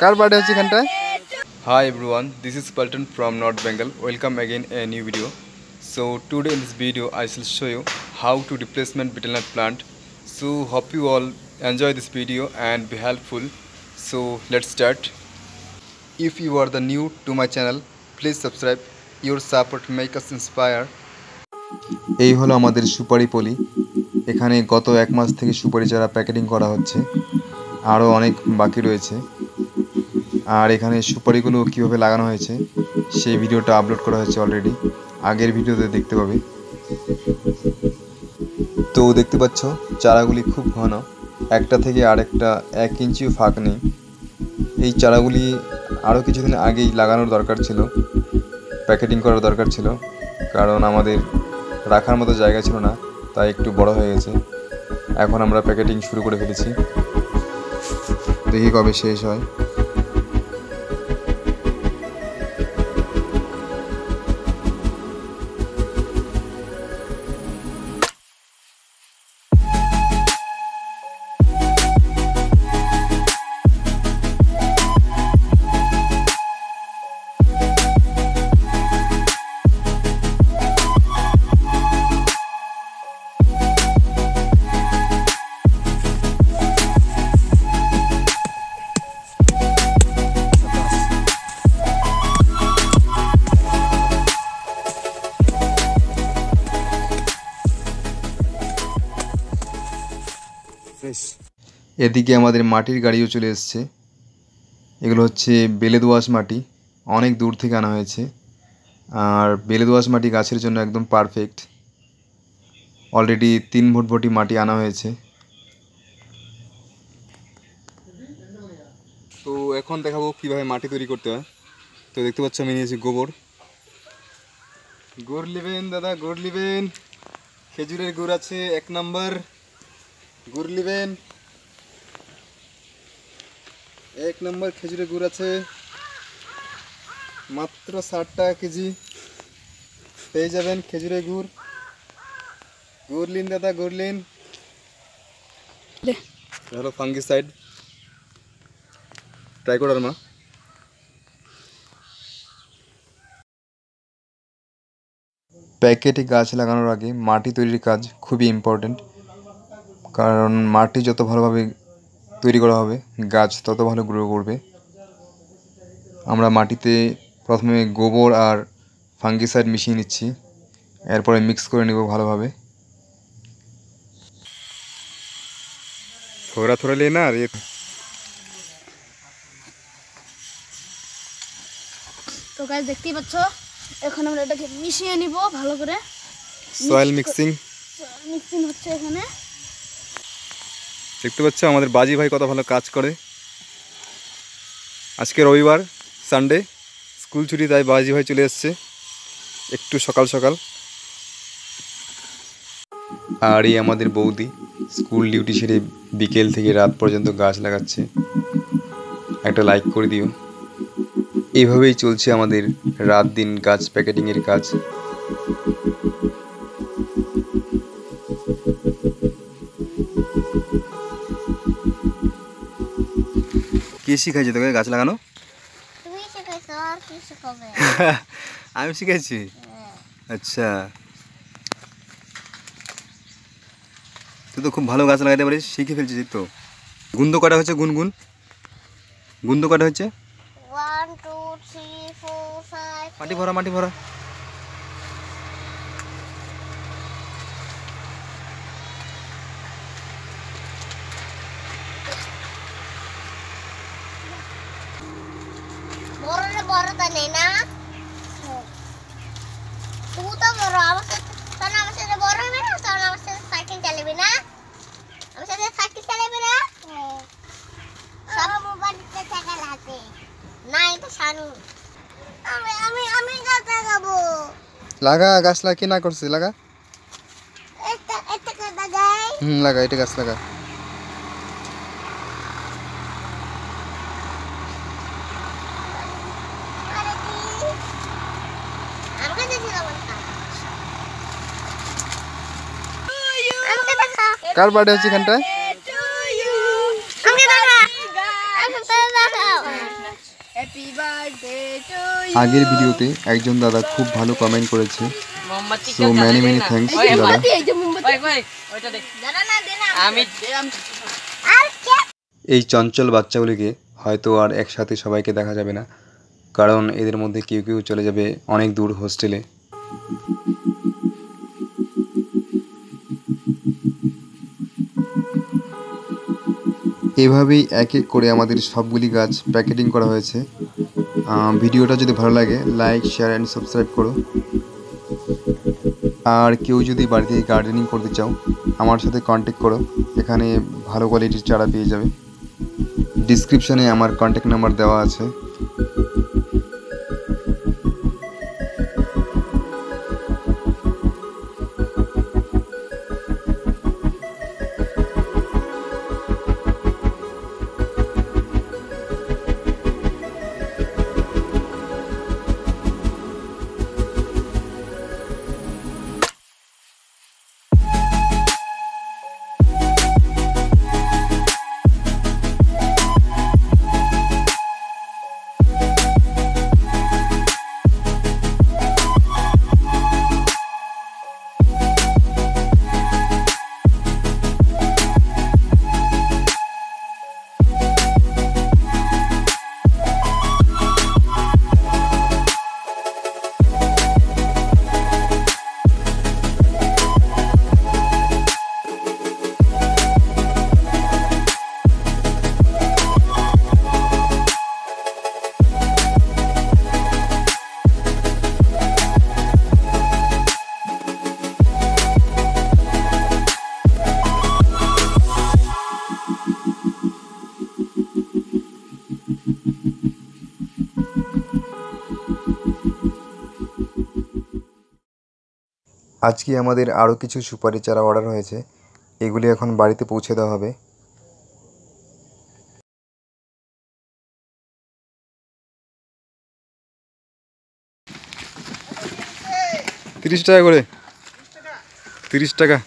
Car birthday হচ্ছে এখানটায়? Hi everyone, this is Paltan from North Bengal. Welcome again a new video. So today in this video I shall show you how to replacement betelnut plant. So hope you all enjoy this video and be helpful. So let's start. If you are the new to my channel, please subscribe. Your support make us inspire. এই হলো আমাদের সুপারি পলি। এখানে গত এক মাস থেকে সুপারি চারা প্যাকেটিং করা হচ্ছে, আরও অনেক বাকি রয়েছে। আর এখানে সুপারিগুলো কীভাবে লাগানো হয়েছে সেই ভিডিওটা আপলোড করা হয়েছে অলরেডি, আগের ভিডিওতে দেখতে পাবে। তো দেখতে পাচ্ছ চারাগুলি খুব ঘন, একটা থেকে আরেকটা 1 ইঞ্চিও ফাঁক নেই। এই চারাগুলি আরও কিছুদিন আগেই লাগানোর দরকার ছিল, প্যাকেটিং করার দরকার ছিল, কারণ আমাদের রাখার মতো জায়গা ছিল না, তাই একটু বড় হয়ে গেছে। এখন আমরা প্যাকেটিং শুরু করে ফেলেছি, দেখি কবে শেষ হয়। এদিকে আমাদের মাটির গাড়িও চলে এসেছে। এগুলো হচ্ছে বেলে দোআঁশ মাটি, অনেক দূর থেকে আনা হয়েছে। আর বেলে দোআঁশ মাটি গাছের জন্য একদম পারফেক্ট। অলরেডি 3 ভটভটি মাটি আনা হয়েছে। তো এখন দেখাবো কিভাবে মাটি তৈরি করতে হয়। তো দেখতে পাচ্ছ আমি নিয়েছি গোবর। গুড় নেবেন দাদা, গুড় নেবেন, খেজুরের গুড় আছে 1 নম্বর, গুড় নেবেন 1 নম্বর খেজুরের গুড় আছে, মাত্র 60 টাকা কেজি পেয়ে যাবেন খেজুরের গুড়। গুড় লিন দাদা, গুড় লিন। হলো ফাঙ্গিসাইড, ট্রাইকোডার্মা। প্যাকেটে গাছ লাগানোর আগে মাটি তৈরির কাজ খুবই ইম্পর্টেন্ট, কারণ মাটি যত ভালোভাবে তৈরি করা হবে গাছ তত ভালো গ্রো করবে। আমরা মাটিতে প্রথমে গোবর আর ফাঙ্গিসাইড মিশিয়ে নিচ্ছি, এরপরে মিক্স করে নেব ভালোভাবে। থোড়া থোড়া লে না রে। তো গাইস দেখতেই পাচ্ছ, এখন আমরা এটাকে মিশিয়ে নিব ভালো করে। সয়েল মিক্সিং হচ্ছে এখানে। দেখতে পাচ্ছ আমাদের বাজি ভাই কত ভালো কাজ করে। আজকে রবিবার, সানডে, স্কুল ছুটি, তাই বাজি ভাই চলে এসছে একটু সকাল সকাল। আর এই আমাদের বৌদি স্কুল ডিউটি সেরে বিকেল থেকে রাত পর্যন্ত গাছ লাগাচ্ছে, একটা লাইক করে দিও। এইভাবেই চলছে আমাদের রাত দিন গাছ প্যাকেটিংয়ের কাজ। কে শিখাইছে তোকে গাছ লাগানো? তুমি শিখাইছো, আর কি শিখাবে? আমি শিখাইছি। আচ্ছা, তুই তো খুব ভালো গাছ লাগাতে পারিস, শিখে ফেলছিস তো। গুন্দ কটা হচ্ছে? গুনগুন গুন্দ কটা হচ্ছে? 1 2 3 4 5। মাটি ভরা, মাটি ভরা। বড় তো নেই না, তুই তো বড়। আমার সাথে বড় হবে না, তখন আমার সাথে সাইকেল চালাবি না, আমার সাথে সাইকেল চালাবি না। সব মোবাইলতে সাইকেল আছে না, এটা শানু। আমি গাছ লাগাবো। লাগা, গাছ লাগা। কি না করছিস? লাগা, এটা লাগাই। লাগা, এটা গাছ লাগা। কার বার্থডে হচ্ছে এখানটায়? আগের ভিডিওতে একজন দাদা খুব ভালো কমেন্ট করেছে, সো মেনি থ্যাঙ্কস দাদা। এই চঞ্চল বাচ্চাগুলিকে হয়তো আর একসাথে সবাইকে দেখা যাবে না, কারণ এদের মধ্যে কেউ কেউ চলে যাবে অনেক দূর হোস্টেলে। এভাবেই এক এক করে আমাদের সবগুলি গাছ প্যাকেটিং করা হয়েছে। ভিডিওটা যদি ভালো লাগে লাইক, শেয়ার অ্যান্ড সাবস্ক্রাইব করো। আর কেউ যদি বাড়িতে গার্ডেনিং করতে চাও আমার সাথে কন্ট্যাক্ট করো, এখানে ভালো কোয়ালিটির চারা পেয়ে যাবে। ডিসক্রিপশানে আমার কন্ট্যাক্ট নাম্বার দেওয়া আছে। আজকে আমাদের আরও কিছু সুপারি চারা অর্ডার হয়েছে, এগুলি এখন বাড়িতে পৌঁছে দেওয়া হবে। 30 টাকা করে, 30 টাকা।